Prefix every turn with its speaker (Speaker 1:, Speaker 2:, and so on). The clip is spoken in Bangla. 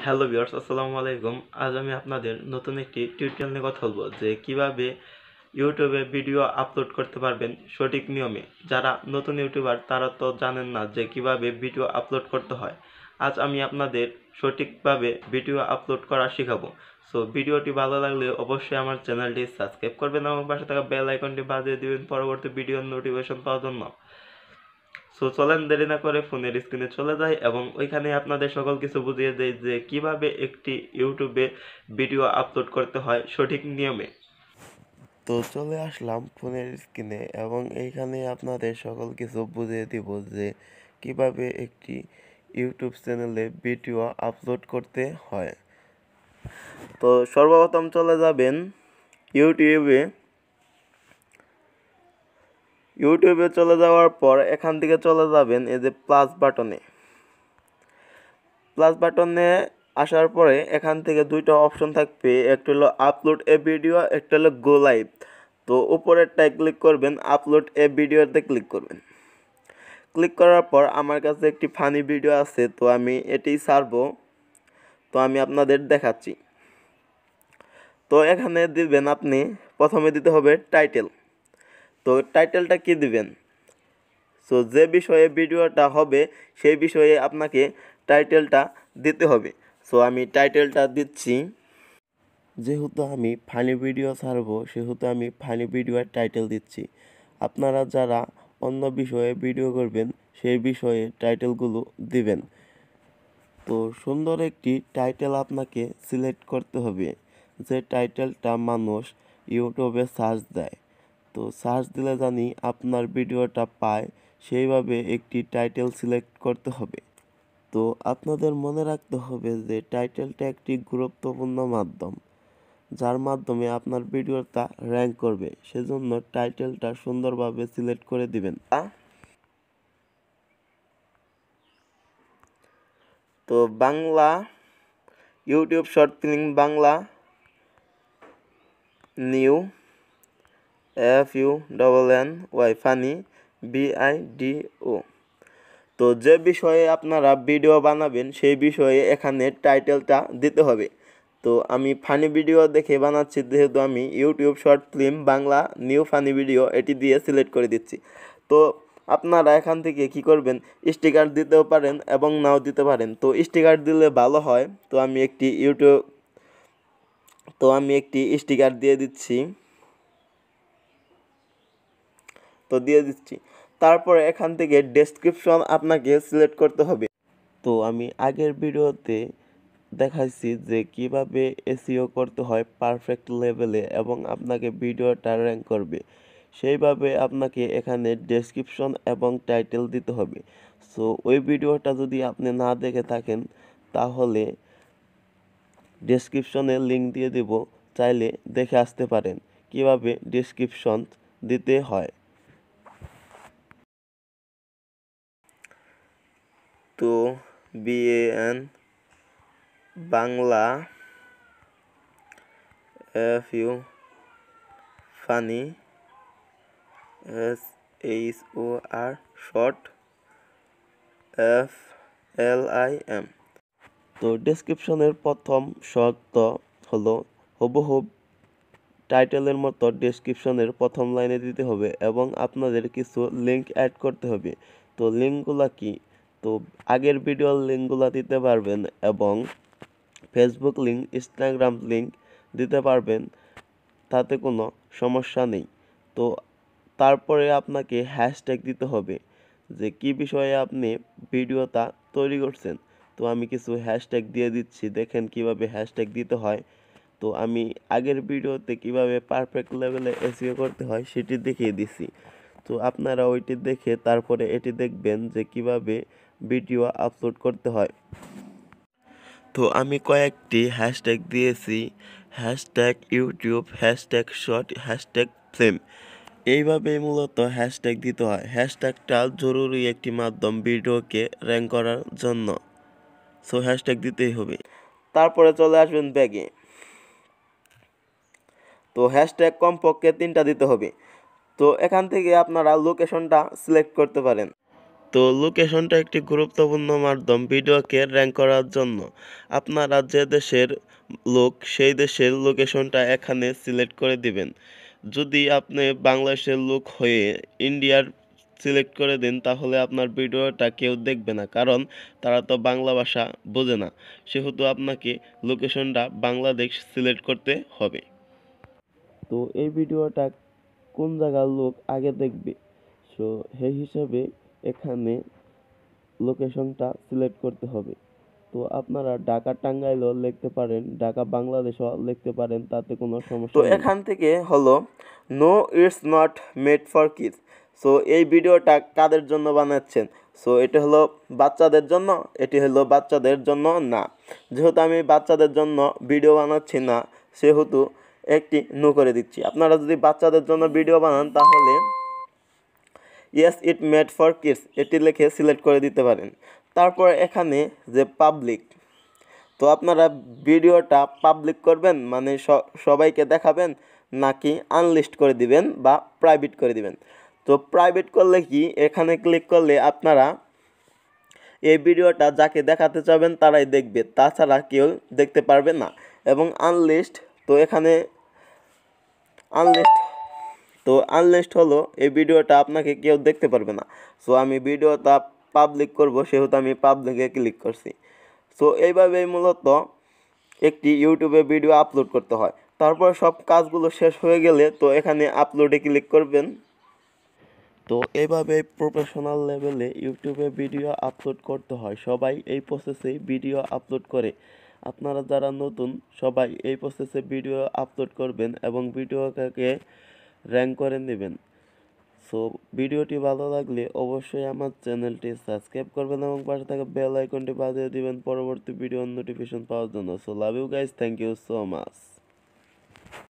Speaker 1: হ্যালো ভিউয়ার্স, আসসালামু আলাইকুম। আজ আমি আপনাদের নতুন একটি টিউটোরিয়াল নিয়ে কথা বলবো যে কিভাবে ইউটিউবে ভিডিও আপলোড করতে পারবেন সঠিক নিয়মে। যারা নতুন ইউটিউবার তারা তো জানেন না যে কিভাবে ভিডিও আপলোড করতে হয়। আজ আমি আপনাদের সঠিকভাবে ভিডিও আপলোড করা শেখাবো। সো ভিডিওটি ভালো লাগলে অবশ্যই আমার চ্যানেলটি সাবস্ক্রাইব করবেন এবং পাশে থাকা বেল আইকনটি বাজিয়ে দিবেন পরবর্তী ভিডিওর নোটিফিকেশন পাওয়ার জন্য। সো চলেন দেরি না করে ফোনের স্ক্রিনে চলে যাই এবং ওইখানে আপনাদের সকল কিছু বুঝিয়ে দেয় যে কিভাবে একটি ইউটিউবে ভিডিও আপলোড করতে হয় সঠিক নিয়মে।
Speaker 2: তো চলে আসলাম ফোনের স্ক্রিনে এবং এইখানে আপনাদের সকল কিছু বুঝিয়ে দিব যে কিভাবে একটি ইউটিউব চ্যানেলে ভিডিও আপলোড করতে হয়। তো সর্বপ্রথম চলে যাবেন ইউটিউবে। ইউটিউবে চলে যাওয়ার পর এখান থেকে চলে যাবেন এই যে প্লাস বাটনে আসার পরে এখান থেকে দুইটা অপশন থাকবে, একটা হলো আপলোড এ ভিডিও, একটা হলো গো লাইভ। তো উপরেরটায় ক্লিক করবেন, আপলোড এ ভিডিওতে ক্লিক করবেন। ক্লিক করার পর আমার কাছে একটি ফানি ভিডিও আছে, তো আমি এটি ছাড়বো। তো আমি আপনাদের দেখাচ্ছি। তো এখানে দিবেন আপনি প্রথমে দিতে হবে টাইটেল। তো টাইটেলটা কি দিবেন? সো যে বিষয়ে ভিডিওটা হবে সেই বিষয়ে আপনাকে টাইটেলটা দিতে হবে। সো আমি টাইটেলটা দিচ্ছি। যেহেতু আমি ফানি ভিডিও ছাড়বো সেহেতু আমি ফানি ভিডিওর টাইটেল দিচ্ছি। আপনারা যারা অন্য বিষয়ে ভিডিও করবেন সেই বিষয়ে টাইটেলগুলো দিবেন। তো সুন্দর একটি টাইটেল আপনাকে সিলেক্ট করতে হবে, যে টাইটেলটা মানুষ ইউটিউবে সার্চ দেয়। তো সার্চ দিলে জানি আপনার ভিডিওটা পায়, সেইভাবে একটি টাইটেল সিলেক্ট করতে হবে। তো আপনাদের মনে রাখতে হবে যে টাইটেলটা একটি গুরুত্বপূর্ণ মাধ্যম, যার মাধ্যমে আপনার ভিডিওটা র্যাঙ্ক করবে। সেজন্য টাইটেলটা সুন্দরভাবে সিলেক্ট করে দিবেন। তো Bangla YouTube short film Bangla new FUNNY funny VIDO। তো যে বিষয়ে আপনারা ভিডিও বানাবেন সেই বিষয়ে এখানে টাইটেলটা দিতে হবে। তো আমি ফানি ভিডিও দেখে বানাচ্ছি, যেহেতু আমি YouTube short film Bangla new funny video এটি দিয়ে সিলেক্ট করে দিচ্ছি। তো আপনারা এখান থেকে কি করবেন, স্টিকার দিতেও পারেন এবং নাও দিতে পারেন। তো স্টিকার দিলে ভালো হয়। তো আমি একটি স্টিকার দিয়ে দিচ্ছি। তারপরে এখান থেকে ডেসক্রিপশন আপনাকে সিলেক্ট করতে হবে। তো আমি আগের ভিডিওতে দেখাইছি যে কিভাবে এসইও করতে হয় পারফেক্ট লেভেলে এবং আপনাকে ভিডিওটা র্যাঙ্ক করবে। সেইভাবে আপনাকে এখানে ডেসক্রিপশন এবং টাইটেল দিতে হবে। সো ওই ভিডিওটা যদি আপনি না দেখে থাকেন তাহলে ডেসক্রিপশনে লিঙ্ক দিয়ে দেব, চাইলে দেখে আসতে পারেন কিভাবে ডেসক্রিপশন দিতে হয়। তো BAN Bangla FU funny SHOR short FLIM। তো ডেসক্রিপশনের প্রথম শর্ত হলো হুবহু টাইটেলের মতো ডেসক্রিপশনের প্রথম লাইনে দিতে হবে এবং আপনাদের কিছু লিঙ্ক অ্যাড করতে হবে। তো লিঙ্কগুলো কি? তো আগের ভিডিওর লিঙ্কগুলো দিতে পারবেন এবং ফেসবুক লিঙ্ক, ইনস্টাগ্রাম লিঙ্ক দিতে পারবেন, তাতে কোনো সমস্যা নেই। তো তারপরে আপনাকে হ্যাশট্যাগ দিতে হবে যে কী বিষয়ে আপনি ভিডিওটা তৈরি করছেন। তো আমি কিছু হ্যাশট্যাগ দিয়ে দিচ্ছি, দেখেন কিভাবে হ্যাশট্যাগ দিতে হয়। তো আমি আগের ভিডিওতে কিভাবে পারফেক্ট লেভেলে এসইও করতে হয় সেটি দেখিয়ে দিছি। তো আপনারা ওইটি দেখে তারপরে এটি দেখবেন যে কিভাবে ভিডিও আপলোড করতে হয়। তো আমি কয়েকটি হ্যাশট্যাগ দিয়েছি, hashtag YouTube, hashtag short, hashtag film. এইভাবেই মূলত হ্যাশট্যাগ দিতে হয়। হ্যাশট্যাগটা জরুরি একটি মাধ্যম ভিডিওকে র্যাঙ্ক করার জন্য। সো হ্যাশট্যাগ দিতেই হবে। তারপরে চলে আসবেন ব্যাগে। তো হ্যাশট্যাগ কমপক্ষে 3টা দিতে হবে। তো এখান থেকে আপনারা লোকেশনটা সিলেক্ট করতে পারেন। তো লোকেশনটা একটি গুরুত্বপূর্ণ মাধ্যম ভিডিওকে র্যাঙ্ক করার জন্য। আপনারা যে দেশের লোক সেই দেশের লোকেশনটা এখানে সিলেক্ট করে দিবেন। যদি আপনি বাংলাদেশের লোক হয়ে ইন্ডিয়ার সিলেক্ট করে দেন তাহলে আপনার ভিডিওটা কেউ দেখবে না, কারণ তারা তো বাংলা ভাষা বোঝে না। সেহেতু আপনাকে লোকেশনটা বাংলাদেশ সিলেক্ট করতে হবে। তো এই ভিডিওটা কোন জায়গার লোক আগে দেখবে, সো সেই হিসাবে এখানে লোকেশনটা সিলেক্ট করতে হবে। তো আপনারা ঢাকা টাঙ্গাইলও লিখতে পারেন, ঢাকা বাংলাদেশও লিখতে পারেন, তাতে কোনো সমস্যা নেই। তো এখান থেকে হলো no it's not made for kids. So এই ভিডিওটা কাদের জন্য বানাচ্ছেন? সো এটা হলো বাচ্চাদের জন্য, এটি হলো বাচ্চাদের জন্য না। যেহেতু আমি বাচ্চাদের জন্য ভিডিও বানাচ্ছি না, সেহেতু একটি নো করে দিচ্ছি। আপনারা যদি বাচ্চাদের জন্য ভিডিও বানান তাহলে yes it made for kids এটি লিখে সিলেক্ট করে দিতে পারেন। তারপর এখানে যে পাবলিক, তো আপনারা ভিডিওটা পাবলিক করবেন মানে সবাইকে দেখাবেন, নাকি আনলিস্ট করে দিবেন বা প্রাইভেট করে দিবেন। তো প্রাইভেট করলে কি, এখানে ক্লিক করলে আপনারা এই ভিডিওটা যাকে দেখাতে চাবেন তারাই দেখবে, তাছাড়া কেউ দেখতে পারবে না। এবং আনলিস্ট, তো এখানে আনলিস্ট হলো এই ভিডিওটা আপনাকে কেউ দেখতে পারবে না। সো আমি ভিডিওটা পাবলিক করব, সেহেতু আমি পাবলিকে ক্লিক করছি। সো এইভাবেই মূলত একটি ইউটিউবে ভিডিও আপলোড করতে হয়। তারপর সব কাজগুলো শেষ হয়ে গেলে তো এখানে আপলোডে ক্লিক করবেন। তো এইভাবে প্রফেশনাল লেভেলে ইউটিউবে ভিডিও আপলোড করতে হয়। সবাই এই প্রসেসেই ভিডিও আপলোড করে। আপনারা যারা নতুন সবাই এই প্রসেসে ভিডিও আপলোড করবেন এবং ভিডিওটাকে র্যাঙ্ক করে নেবেন। সো ভিডিওটি ভালো লাগলে অবশ্যই আমার চ্যানেলটি সাবস্ক্রাইব করবেন এবং পাশে থাকা বেল আইকনটি বাজিয়ে দিবেন পরবর্তী ভিডিওর নোটিফিকেশন পাওয়ার জন্য। So love you guys, thank you so much.